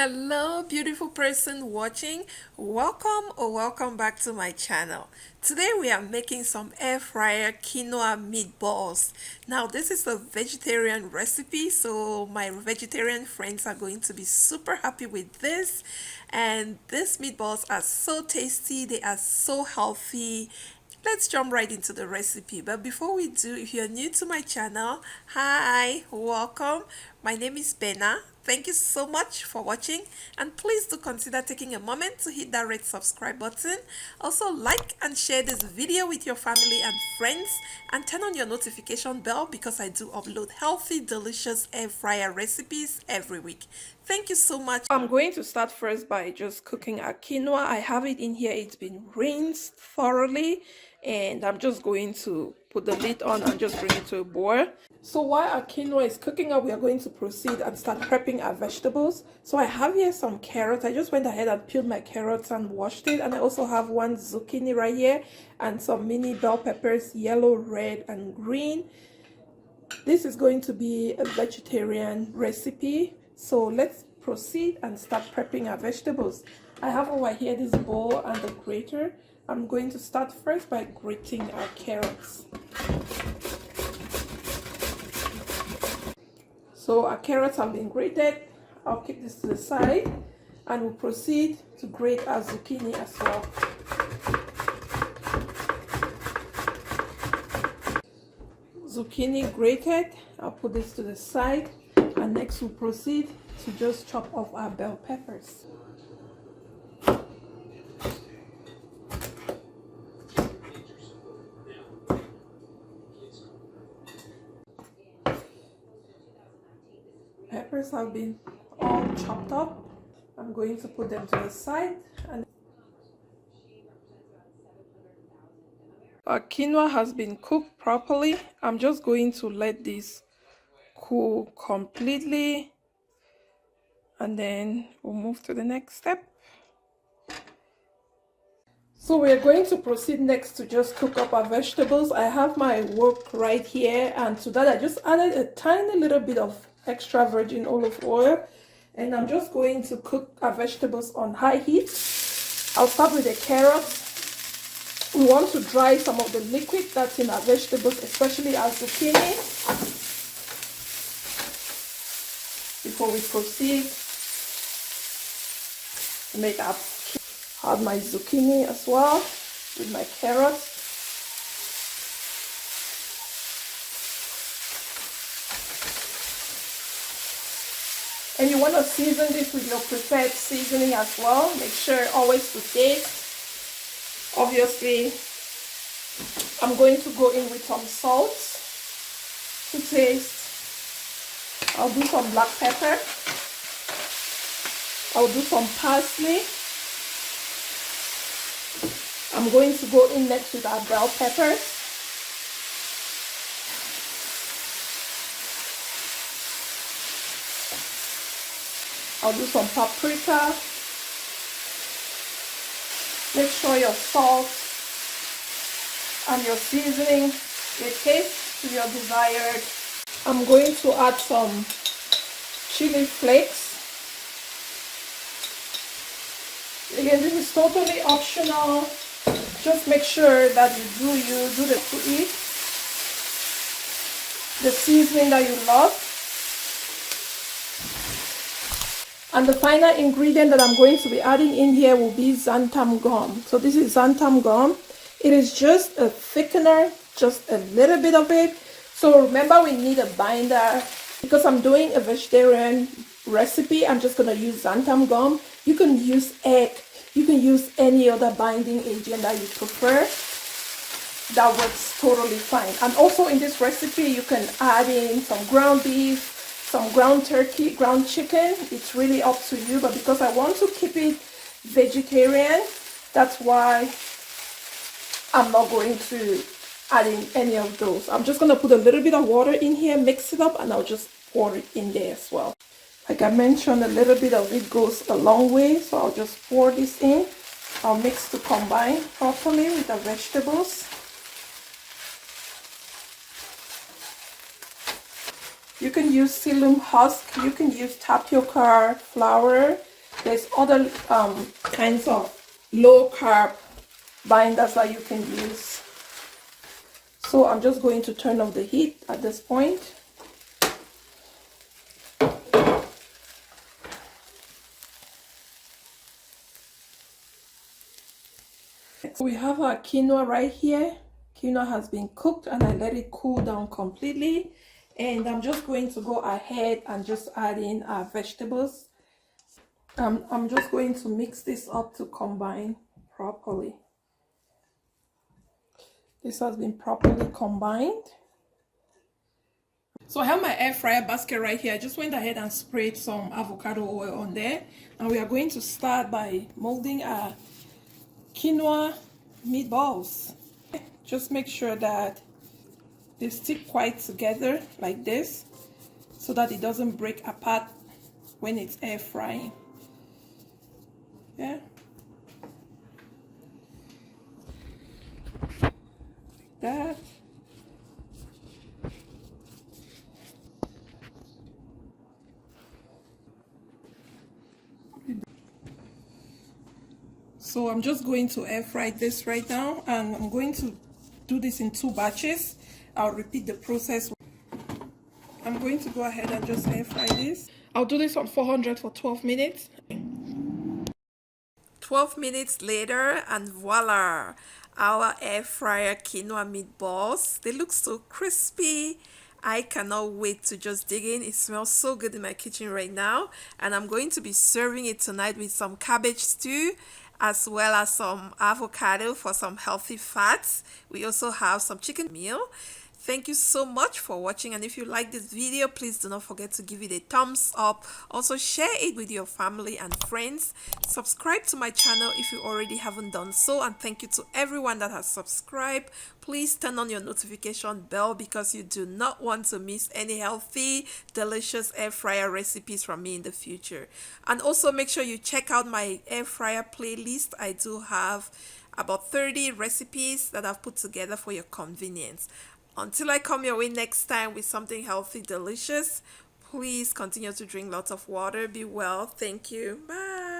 Hello, beautiful person watching. Welcome or welcome back to my channel. Today we are making some air fryer quinoa meatballs. Now this is a vegetarian recipe, so my vegetarian friends are going to be super happy with this. And these meatballs are so tasty, they are so healthy. Let's jump right into the recipe. But before we do, if you're new to my channel, hi, welcome. My name is Bena. Thank you so much for watching, and please do consider taking a moment to hit that red subscribe button. Also like and share this video with your family and friends, and turn on your notification bell because I do upload healthy, delicious air fryer recipes every week. Thank you so much. I'm going to start first by just cooking our quinoa. I have it in here. It's been rinsed thoroughly, and I'm just going to put the lid on and just bring it to a boil. So while our quinoa is cooking up, we are going to proceed and start prepping our vegetables. So I have here some carrots. I just went ahead and peeled my carrots and washed it. And I also have one zucchini right here and some mini bell peppers, yellow, red, and green. This is going to be a vegetarian recipe. So let's proceed and start prepping our vegetables. I have over here this bowl and the grater. I'm going to start first by grating our carrots. So our carrots have been grated. I'll keep this to the side and we'll proceed to grate our zucchini as well. Zucchini grated, I'll put this to the side, and next we'll proceed to just chop off our bell peppers. Peppers have been all chopped up. I'm going to put them to the side. And our quinoa has been cooked properly. I'm just going to let this cool completely, and then we'll move to the next step. So we're going to proceed next to just cook up our vegetables. I have my wok right here, and to that I just added a tiny little bit of extra virgin olive oil, and I'm just going to cook our vegetables on high heat. I'll start with the carrots. We want to dry some of the liquid that's in our vegetables, especially our zucchini, before we proceed to make our add my zucchini as well with my carrots. And you want to season this with your preferred seasoning as well. Make sure always to taste. Obviously, I'm going to go in with some salt to taste. I'll do some black pepper. I'll do some parsley. I'm going to go in next with our bell peppers. I'll do some paprika. Make sure your salt and your seasoning, they taste to your desired. I'm going to add some chili flakes. Again, this is totally optional. Just make sure that you do the seasoning that you love. And the final ingredient that I'm going to be adding in here will be xanthan gum. So this is xanthan gum. It is just a thickener, just a little bit of it. So remember, we need a binder. Because I'm doing a vegetarian recipe, I'm just going to use xanthan gum. You can use egg. You can use any other binding agent that you prefer. That works totally fine. And also in this recipe, you can add in some ground beef, some ground turkey, ground chicken. It's really up to you. But because I want to keep it vegetarian, that's why I'm not going to add in any of those. I'm just going to put a little bit of water in here, mix it up, and I'll just pour it in there as well. Like I mentioned, a little bit of it goes a long way, so I'll just pour this in. I'll mix to combine properly with the vegetables. You can use psyllium husk, you can use tapioca flour. There's other kinds of low carb binders that you can use. So I'm just going to turn off the heat at this point. So we have our quinoa right here. Quinoa has been cooked and I let it cool down completely. And I'm just going to go ahead and just add in our vegetables. I'm just going to mix this up to combine properly. This has been properly combined. So I have my air fryer basket right here. I just went ahead and sprayed some avocado oil on there. And we are going to start by molding our quinoa meatballs. Just make sure that they stick quite together like this so that it doesn't break apart when it's air frying. Yeah. Like that. So I'm just going to air fry this right now, and I'm going to do this in 2 batches. I'll repeat the process. I'm going to go ahead and just air fry this. I'll do this on 400 for 12 minutes. 12 minutes later, and voila, our air fryer quinoa meatballs. They look so crispy. I cannot wait to just dig in. It smells so good in my kitchen right now, and I'm going to be serving it tonight with some cabbage stew as well as some avocado for some healthy fats. We also have some chicken meal. Thank you so much for watching, and if you like this video, please do not forget to give it a thumbs up. Also share it with your family and friends. Subscribe to my channel if you already haven't done so, and thank you to everyone that has subscribed. Please turn on your notification bell because you do not want to miss any healthy, delicious air fryer recipes from me in the future. And also make sure you check out my air fryer playlist. I do have about 30 recipes that I've put together for your convenience. Until I come your way next time with something healthy, delicious, please continue to drink lots of water. Be well. Thank you. Bye.